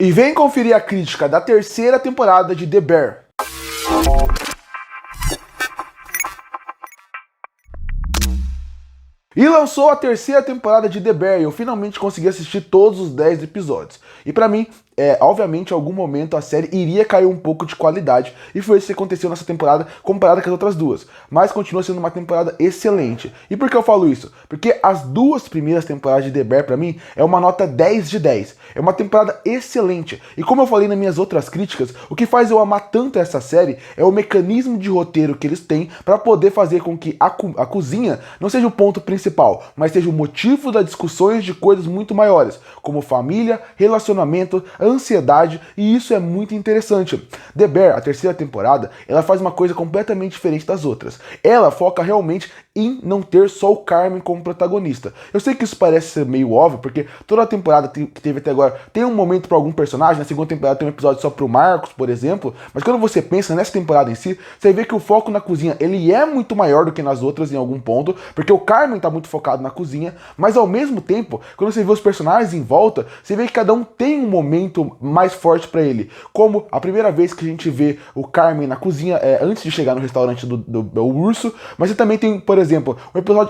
E vem conferir a crítica da terceira temporada de The Bear. E lançou a terceira temporada de The Bear e eu finalmente consegui assistir todos os 10 episódios. E pra mim, obviamente, em algum momento a série iria cair um pouco de qualidade. E foi isso que aconteceu nessa temporada comparada com as outras duas. Mas continua sendo uma temporada excelente. E por que eu falo isso? Porque as duas primeiras temporadas de The Bear, pra mim, é uma nota 10 de 10. É uma temporada excelente. E como eu falei nas minhas outras críticas, o que faz eu amar tanto essa série é o mecanismo de roteiro que eles têm pra poder fazer com que a cozinha não seja o ponto principal, mas seja o motivo das discussões de coisas muito maiores, como família, relacionamento, ansiedade, e isso é muito interessante. The Bear, a terceira temporada, ela faz uma coisa completamente diferente das outras. Ela foca realmente em não ter só o Carmen como protagonista. Eu sei que isso parece ser meio óbvio, porque toda a temporada que teve até agora tem um momento para algum personagem, na segunda temporada tem um episódio só pro Marcos, por exemplo, mas quando você pensa nessa temporada em si, você vê que o foco na cozinha, ele é muito maior do que nas outras em algum ponto, porque o Carmen tá muito focado na cozinha, mas ao mesmo tempo, quando você vê os personagens em volta, você vê que cada um tem um momento mais forte para ele, como a primeira vez que a gente vê o Carmen na cozinha, antes de chegar no restaurante do urso, mas você também tem, por exemplo,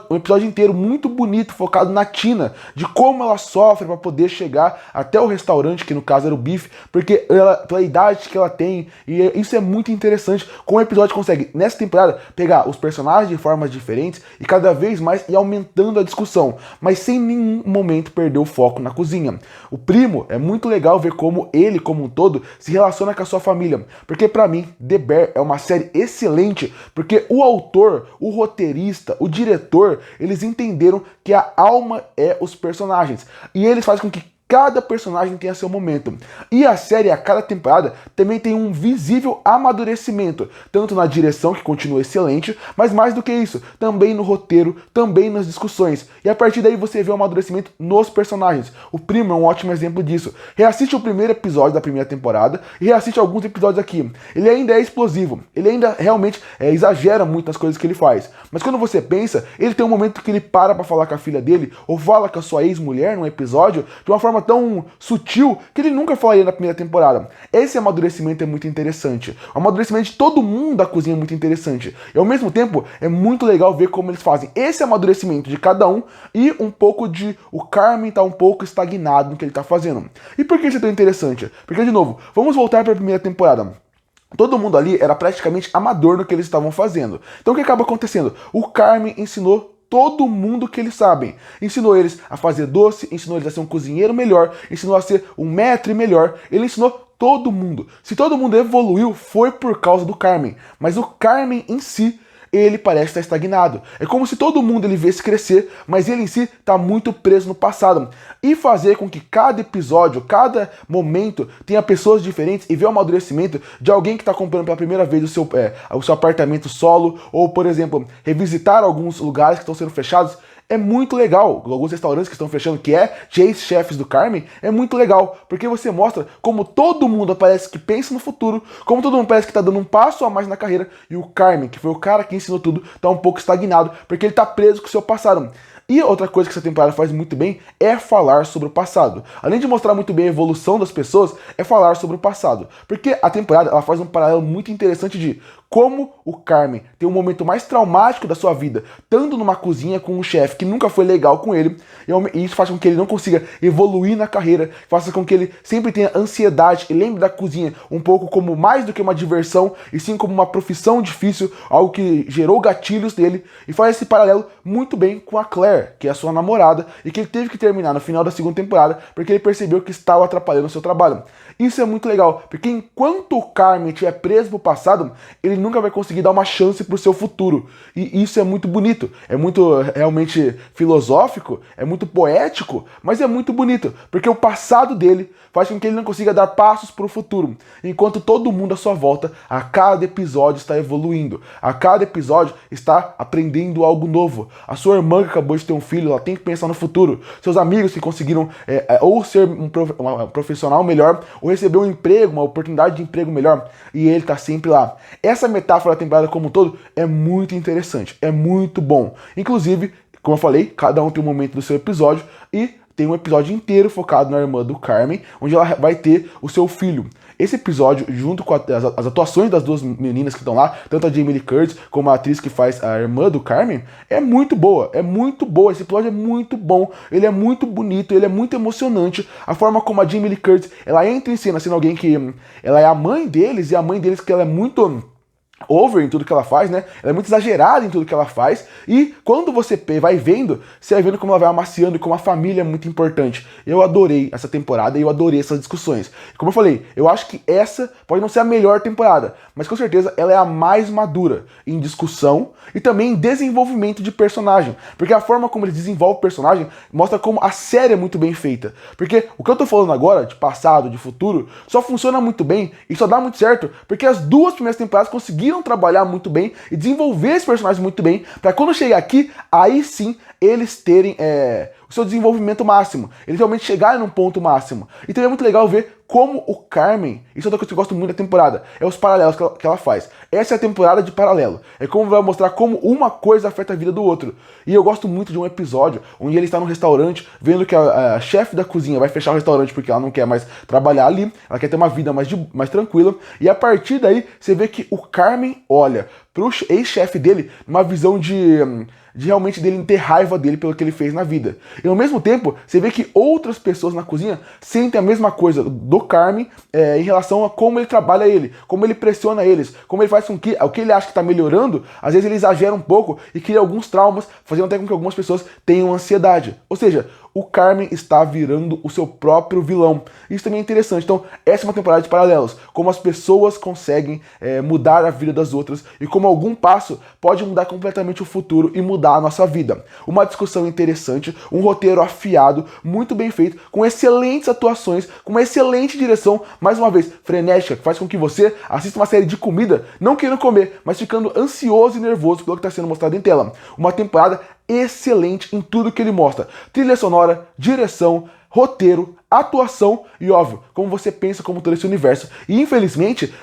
um episódio inteiro muito bonito, focado na Tina, de como ela sofre para poder chegar até o restaurante, que no caso era o Bife, porque ela, pela idade que ela tem, e isso é muito interessante, como o episódio consegue, nessa temporada, pegar os personagens de formas diferentes e cada vez mais ir aumentando a discussão, mas sem nenhum momento perder o foco na cozinha. O primo, é muito legal ver como ele, como um todo, se relaciona com a sua família, porque pra mim, The Bear é uma série excelente, porque o autor, o roteirista, o diretor, eles entenderam que a alma é os personagens, e eles fazem com que cada personagem tenha seu momento. E a série, a cada temporada, também tem um visível amadurecimento, tanto na direção, que continua excelente, mas mais do que isso, também no roteiro, também nas discussões. E a partir daí você vê o amadurecimento nos personagens. O Primo é um ótimo exemplo disso. Reassiste o primeiro episódio da primeira temporada e reassiste alguns episódios aqui. Ele ainda é explosivo, ele ainda realmente exagera muito nas coisas que ele faz. Mas quando você pensa, ele tem um momento que ele para pra falar com a filha dele, ou fala com a sua ex-mulher num episódio, de uma forma tão sutil que ele nunca falaria na primeira temporada. Esse amadurecimento é muito interessante. O amadurecimento de todo mundo da cozinha é muito interessante. E ao mesmo tempo é muito legal ver como eles fazem esse amadurecimento de cada um e um pouco de o Carmen tá um pouco estagnado no que ele tá fazendo. E por que isso é tão interessante? Porque, de novo, vamos voltar para a primeira temporada. Todo mundo ali era praticamente amador no que eles estavam fazendo. Então o que acaba acontecendo? O Carmen ensinou todo mundo que eles sabem. Ensinou eles a fazer doce, ensinou eles a ser um cozinheiro melhor, ensinou a ser um maître melhor. Ele ensinou todo mundo. Se todo mundo evoluiu, foi por causa do Carmen. Mas o Carmen em si, ele parece estar estagnado. É como se todo mundo ele vesse crescer, mas ele em si está muito preso no passado. E fazer com que cada episódio, cada momento tenha pessoas diferentes e ver o amadurecimento de alguém que está comprando pela primeira vez o seu apartamento solo, ou, por exemplo, revisitar alguns lugares que estão sendo fechados. É muito legal. Alguns restaurantes que estão fechando, que é de ex-chefes do Carmen, é muito legal, porque você mostra como todo mundo parece que pensa no futuro, como todo mundo parece que está dando um passo a mais na carreira, e o Carmen, que foi o cara que ensinou tudo, está um pouco estagnado, porque ele está preso com o seu passado. E outra coisa que essa temporada faz muito bem é falar sobre o passado. Além de mostrar muito bem a evolução das pessoas, é falar sobre o passado. Porque a temporada ela faz um paralelo muito interessante de como o Carmen tem um momento mais traumático da sua vida, estando numa cozinha com um chefe que nunca foi legal com ele, e isso faz com que ele não consiga evoluir na carreira, faça com que ele sempre tenha ansiedade e lembre da cozinha um pouco como mais do que uma diversão, e sim como uma profissão difícil, algo que gerou gatilhos dele, e faz esse paralelo muito bem com a Claire, que é a sua namorada, e que ele teve que terminar no final da segunda temporada, porque ele percebeu que estava atrapalhando o seu trabalho. Isso é muito legal, porque enquanto o Carmen estiver preso pro passado, ele nunca vai conseguir dar uma chance pro seu futuro. E isso é muito bonito, é muito realmente filosófico, é muito poético, mas é muito bonito, porque o passado dele faz com que ele não consiga dar passos pro futuro, enquanto todo mundo à sua volta, a cada episódio está evoluindo, a cada episódio está aprendendo algo novo. A sua irmã que acabou de ter um filho, ela tem que pensar no futuro. Seus amigos que conseguiram ou ser um profissional melhor, ou receber um emprego, uma oportunidade de emprego melhor, e ele tá sempre lá. Essa metáfora da temporada como um todo é muito interessante, é muito bom. Inclusive, como eu falei, cada um tem um momento do seu episódio, e tem um episódio inteiro focado na irmã do Carmen, onde ela vai ter o seu filho. Esse episódio, junto com as atuações das duas meninas que estão lá, tanto a Jamie Lee Curtis como a atriz que faz a irmã do Carmen, é muito boa, é muito boa. Esse episódio é muito bom, ele é muito bonito, ele é muito emocionante. A forma como a Jamie Lee Curtis, ela entra em cena sendo alguém que ela é a mãe deles, e a mãe deles que ela é muito over em tudo que ela faz, né? Ela é muito exagerada em tudo que ela faz. E quando você vai vendo, você vai vendo como ela vai amaciando e como a família é muito importante. Eu adorei essa temporada e eu adorei essas discussões. Como eu falei, eu acho que essa pode não ser a melhor temporada, mas com certeza ela é a mais madura em discussão e também em desenvolvimento de personagem. Porque a forma como eles desenvolvem o personagem mostra como a série é muito bem feita. Porque o que eu tô falando agora, de passado, de futuro, só funciona muito bem e só dá muito certo porque as duas primeiras temporadas conseguiram trabalhar muito bem e desenvolver esses personagens muito bem, para quando chegar aqui, aí sim eles terem o seu desenvolvimento máximo, eles realmente chegarem num ponto máximo. Então é muito legal ver como o Carmen, isso é outra coisa que eu gosto muito da temporada, é os paralelos que ela faz. Essa é a temporada de paralelo, é como vai mostrar como uma coisa afeta a vida do outro. E eu gosto muito de um episódio onde ele está num restaurante, vendo que a chefe da cozinha vai fechar o restaurante porque ela não quer mais trabalhar ali, ela quer ter uma vida mais tranquila, e a partir daí você vê que o Carmen olha pro ex-chefe dele numa visão de realmente dele ter raiva dele pelo que ele fez na vida. E ao mesmo tempo, você vê que outras pessoas na cozinha sentem a mesma coisa do Carmen em relação a como ele trabalha ele, como ele pressiona eles, como ele faz com que o que ele acha que está melhorando, às vezes ele exagera um pouco e cria alguns traumas, fazendo até com que algumas pessoas tenham ansiedade. Ou seja, o Carmen está virando o seu próprio vilão. Isso também é interessante. Então, essa é uma temporada de paralelos. Como as pessoas conseguem mudar a vida das outras e como algum passo pode mudar completamente o futuro e mudar a nossa vida. Uma discussão interessante, um roteiro afiado, muito bem feito, com excelentes atuações, com uma excelente direção, mais uma vez, frenética, que faz com que você assista uma série de comida, não querendo comer, mas ficando ansioso e nervoso pelo que está sendo mostrado em tela. Uma temporada excelente em tudo que ele mostra. Trilha sonora, direção, roteiro, atuação e, óbvio, como você pensa como todo esse universo. E, infelizmente,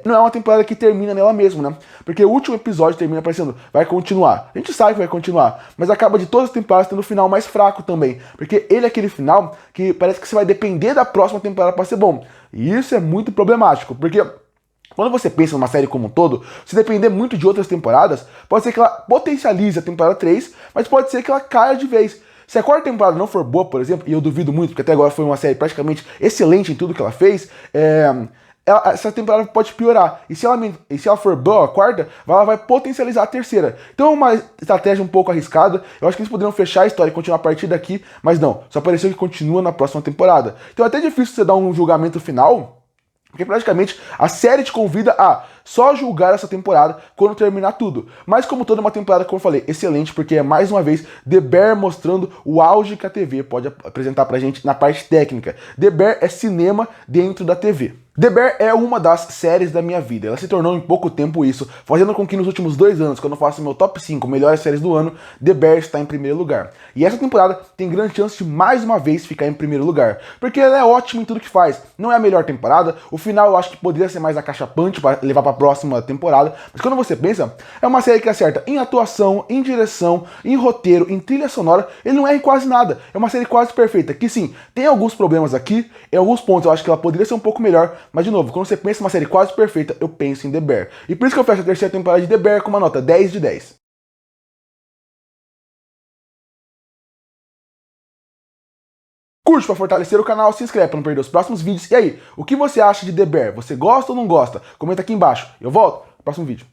não é uma temporada que termina nela mesma, né? Porque o último episódio termina aparecendo, vai continuar. A gente sabe que vai continuar, mas acaba de todas as temporadas tendo um final mais fraco também. Porque ele é aquele final que parece que você vai depender da próxima temporada para ser bom. E isso é muito problemático, porque quando você pensa numa série como um todo, se depender muito de outras temporadas, pode ser que ela potencialize a temporada 3, mas pode ser que ela caia de vez. Se a quarta temporada não for boa, por exemplo, e eu duvido muito, porque até agora foi uma série praticamente excelente em tudo que ela fez, essa temporada pode piorar. E se ela for boa, a quarta, ela vai potencializar a terceira. Então é uma estratégia um pouco arriscada. Eu acho que eles poderiam fechar a história e continuar a partir daqui, mas não, só pareceu que continua na próxima temporada. Então é até difícil você dar um julgamento final, porque praticamente a série te convida a só julgar essa temporada quando terminar tudo. Mas como toda uma temporada, como eu falei, excelente, porque é mais uma vez The Bear mostrando o auge que a TV pode apresentar pra gente na parte técnica. The Bear é cinema dentro da TV. The Bear é uma das séries da minha vida. Ela se tornou em pouco tempo isso, fazendo com que nos últimos 2 anos, quando eu faço meu top 5 melhores séries do ano, The Bear está em primeiro lugar. E essa temporada tem grande chance de mais uma vez ficar em primeiro lugar, porque ela é ótima em tudo que faz. Não é a melhor temporada, o final eu acho que poderia ser mais acachapante para levar para a próxima temporada, mas quando você pensa, é uma série que acerta em atuação, em direção, em roteiro, em trilha sonora, ele não erra em quase nada. É uma série quase perfeita, que sim, tem alguns problemas aqui, em alguns pontos eu acho que ela poderia ser um pouco melhor, mas de novo, quando você pensa em uma série quase perfeita, eu penso em The Bear. E por isso que eu fecho a terceira temporada de The Bear com uma nota 10 de 10. Curte para fortalecer o canal, se inscreve para não perder os próximos vídeos. E aí, o que você acha de The Bear? Você gosta ou não gosta? Comenta aqui embaixo. Eu volto no próximo vídeo.